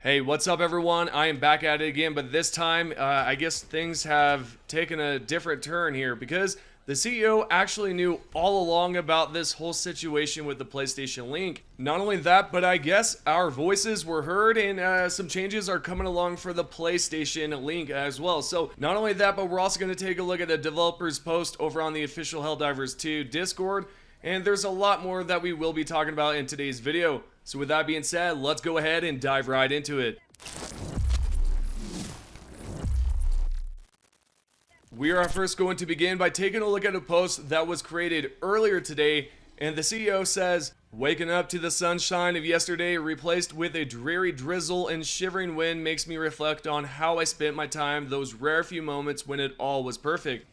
Hey, what's up, everyone? I am back at it again, but this time, I guess things have taken a different turn here because the CEO actually knew all along about this whole situation with the PlayStation Link. Not only that, but I guess our voices were heard and some changes are coming along for the PlayStation Link as well. So, not only that, but we're also going to take a look at the developer's post over on the official Helldivers 2 Discord. And there's a lot more that we will be talking about in today's video. So with that being said, let's go ahead and dive right into it. We are first going to begin by taking a look at a post that was created earlier today, and the CEO says, "Waking up to the sunshine of yesterday replaced with a dreary drizzle and shivering wind makes me reflect on how I spent my time those rare few moments when it all was perfect.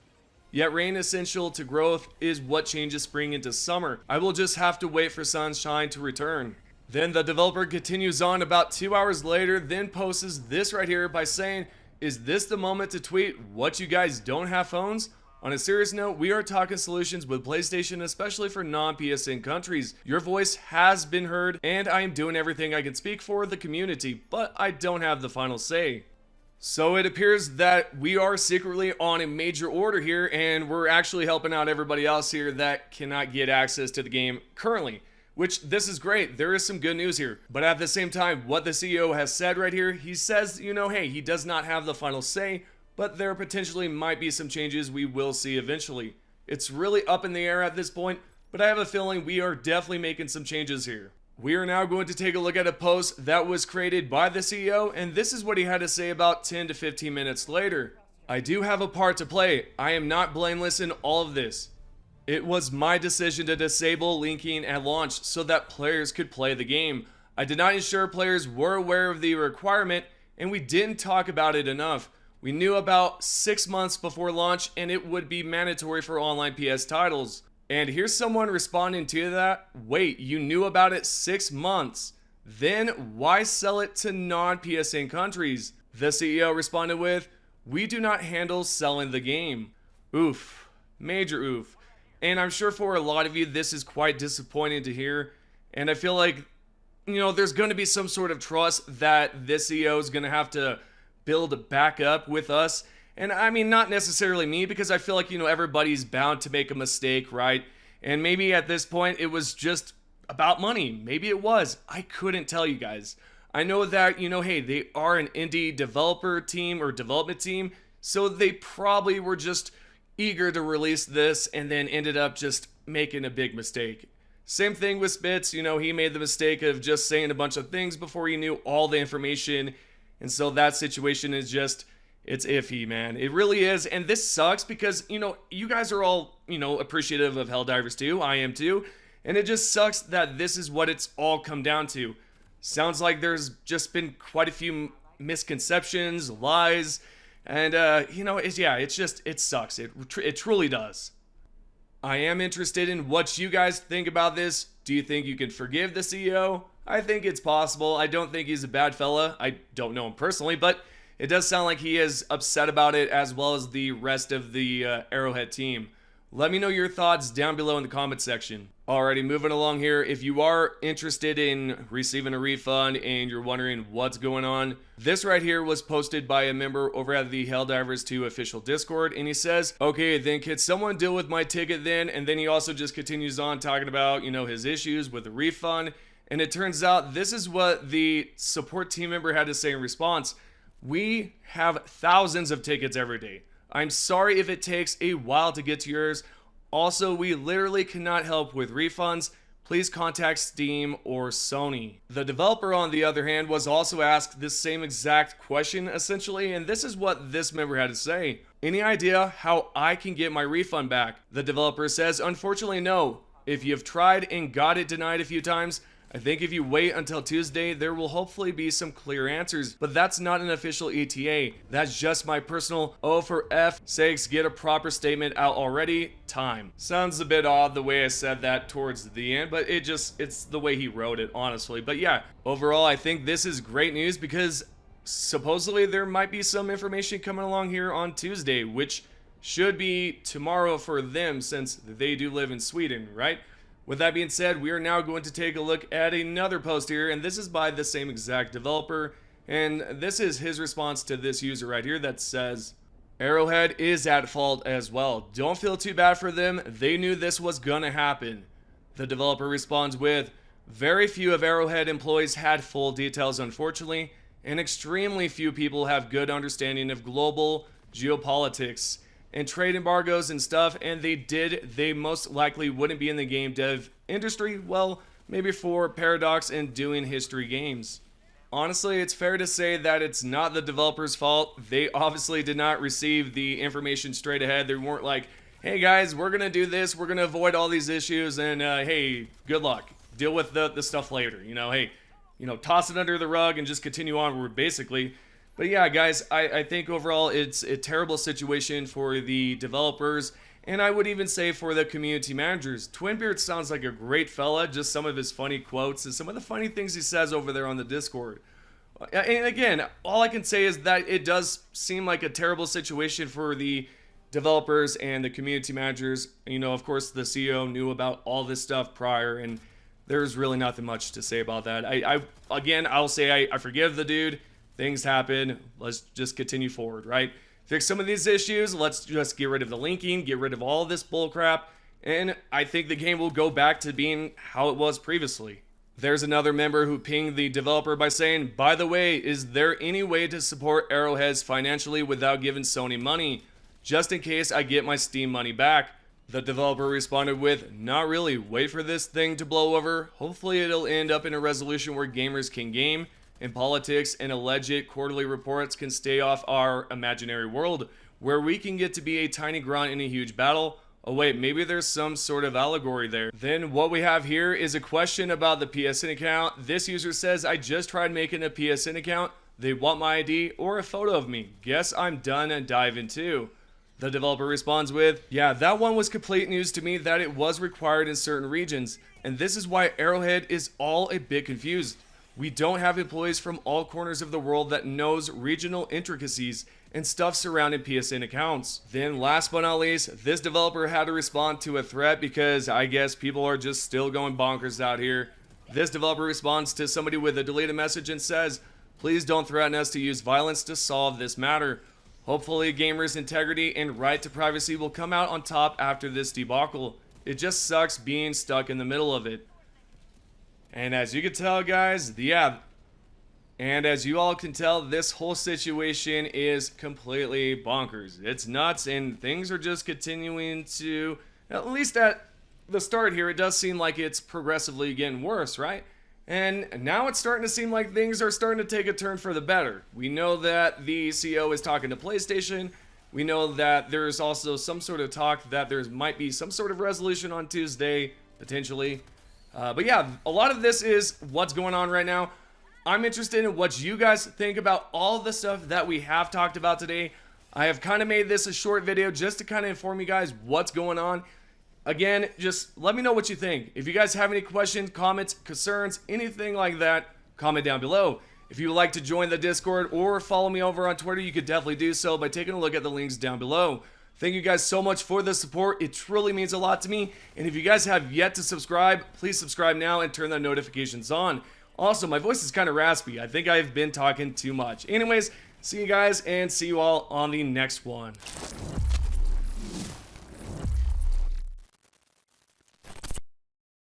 Yet rain essential to growth is what changes spring into summer. I will just have to wait for sunshine to return." Then the developer continues on about 2 hours later, then posts this right here by saying, "Is this the moment to tweet what you guys don't have phones? On a serious note, we are talking solutions with PlayStation, especially for non-PSN countries. Your voice has been heard, and I am doing everything I can speak for the community, but I don't have the final say." So it appears that we are secretly on a major order here, and we're actually helping out everybody else here that cannot get access to the game currently. Which, this is great, there is some good news here. But at the same time, what the CEO has said right here, he says, hey, he does not have the final say, but there potentially might be some changes we will see eventually. It's really up in the air at this point, but I have a feeling we are definitely making some changes here. We are now going to take a look at a post that was created by the CEO, and this is what he had to say about 10 to 15 minutes later. "I do have a part to play. I am not blameless in all of this. It was my decision to disable linking at launch so that players could play the game. I did not ensure players were aware of the requirement, and we didn't talk about it enough. We knew about 6 months before launch, and it would be mandatory for online PS titles." And here's someone responding to that. Wait, you knew about it 6 months? Then why sell it to non-PSN countries? The CEO responded with, "We do not handle selling the game." Oof. Major oof. And I'm sure for a lot of you, this is quite disappointing to hear. And I feel like, there's going to be some sort of trust that this CEO is going to have to build back up with us. And I mean, not necessarily me, because I feel like, everybody's bound to make a mistake, right? And maybe at this point, it was just about money. Maybe it was. I couldn't tell you guys. I know that, hey, they are an indie developer team or development team. So they probably were just eager to release this and then ended up just making a big mistake. Same thing with Spitz, he made the mistake of just saying a bunch of things before he knew all the information. And so that situation is just, it's iffy, man. It really is. And this sucks because, you guys are all, appreciative of Helldivers 2. I am too. And it just sucks that this is what it's all come down to. Sounds like there's just been quite a few misconceptions, lies. And, it sucks. It truly does. I am interested in what you guys think about this. Do you think you can forgive the CEO? I think it's possible. I don't think he's a bad fella. I don't know him personally, but it does sound like he is upset about it, as well as the rest of the Arrowhead team. Let me know your thoughts down below in the comment section. Alrighty, moving along here. If you are interested in receiving a refund and you're wondering what's going on, this right here was posted by a member over at the Helldivers 2 official Discord, and he says, "Okay, then could someone deal with my ticket then?" And then he also just continues on talking about, his issues with the refund. And it turns out this is what the support team member had to say in response. "We have thousands of tickets every day. I'm sorry if it takes a while to get to yours. Also, we literally cannot help with refunds. Please contact Steam or Sony." The developer, on the other hand, was also asked this same exact question, essentially, and this is what this member had to say. "Any idea how I can get my refund back?" The developer says, "Unfortunately, no. If you've tried and got it denied a few times, I think if you wait until Tuesday, there will hopefully be some clear answers, but that's not an official ETA. That's just my personal, oh for F sakes, get a proper statement out already time." Sounds a bit odd the way I said that towards the end, but it's the way he wrote it, honestly. But yeah, overall, I think this is great news because supposedly there might be some information coming along here on Tuesday, which should be tomorrow for them since they do live in Sweden, right? With that being said, we are now going to take a look at another post here, and this is by the same exact developer. And this is his response to this user right here that says, Arrowhead is at fault as well. Don't feel too bad for them. They knew this was gonna happen. The developer responds with, very few of Arrowhead employees had full details, unfortunately, and extremely few people have good understanding of global geopolitics and trade embargoes and stuff, and they most likely wouldn't be in the game dev industry, well, maybe for Paradox and doing history games. Honestly, it's fair to say that it's not the developer's fault. They obviously did not receive the information straight ahead. They weren't like, hey guys, we're gonna do this, we're gonna avoid all these issues, and hey, good luck. Deal with the stuff later. Hey, toss it under the rug and just continue onward, basically. But yeah, guys, I think overall it's a terrible situation for the developers, and I would even say for the community managers. Twinbeard sounds like a great fella, just some of his funny quotes and some of the funny things he says over there on the Discord. And again, all I can say is that it does seem like a terrible situation for the developers and the community managers. Of course, the CEO knew about all this stuff prior, and there's really nothing much to say about that. I'll say I forgive the dude. Things happen. Let's just continue forward, right? Fix some of these issues. Let's just get rid of the linking, get rid of all this bullcrap, and I think the game will go back to being how it was previously. There's another member who pinged the developer by saying, by the way, is there any way to support Arrowheads financially without giving Sony money? Just in case I get my Steam money back. The developer responded with, not really, wait for this thing to blow over. Hopefully it'll end up in a resolution where gamers can game, and politics and alleged quarterly reports can stay off our imaginary world, where we can get to be a tiny grunt in a huge battle. Oh wait, maybe there's some sort of allegory there. Then what we have here is a question about the PSN account. This user says, I just tried making a PSN account. They want my ID or a photo of me. Guess I'm done and dive in too. The developer responds with, yeah, that one was complete news to me that it was required in certain regions, and this is why Arrowhead is all a bit confused. We don't have employees from all corners of the world that knows regional intricacies and stuff surrounding PSN accounts. Then last but not least, this developer had to respond to a threat because I guess people are just still going bonkers out here. This developer responds to somebody with a deleted message and says, please don't threaten us to use violence to solve this matter. Hopefully gamers' integrity and right to privacy will come out on top after this debacle. It just sucks being stuck in the middle of it. And as you can tell, guys, as you all can tell, this whole situation is completely bonkers. It's nuts, and things are just continuing to, at least at the start here, it does seem like it's progressively getting worse, right? And now it's starting to seem like things are starting to take a turn for the better. We know that the CEO is talking to PlayStation. We know that there's also some sort of talk that there might be some sort of resolution on Tuesday, potentially. But yeah, a lot of this is what's going on right now. I'm interested in what you guys think about all the stuff that we have talked about today. I have kind of made this a short video just to kind of inform you guys what's going on. Again, just let me know what you think. If you guys have any questions, comments, concerns, anything like that, comment down below. If you would like to join the Discord or follow me over on Twitter, you could definitely do so by taking a look at the links down below. Thank you guys so much for the support. It truly means a lot to me. And if you guys have yet to subscribe, please subscribe now and turn the notifications on. Also, my voice is kind of raspy. I think I've been talking too much. Anyways, see you guys and see you all on the next one.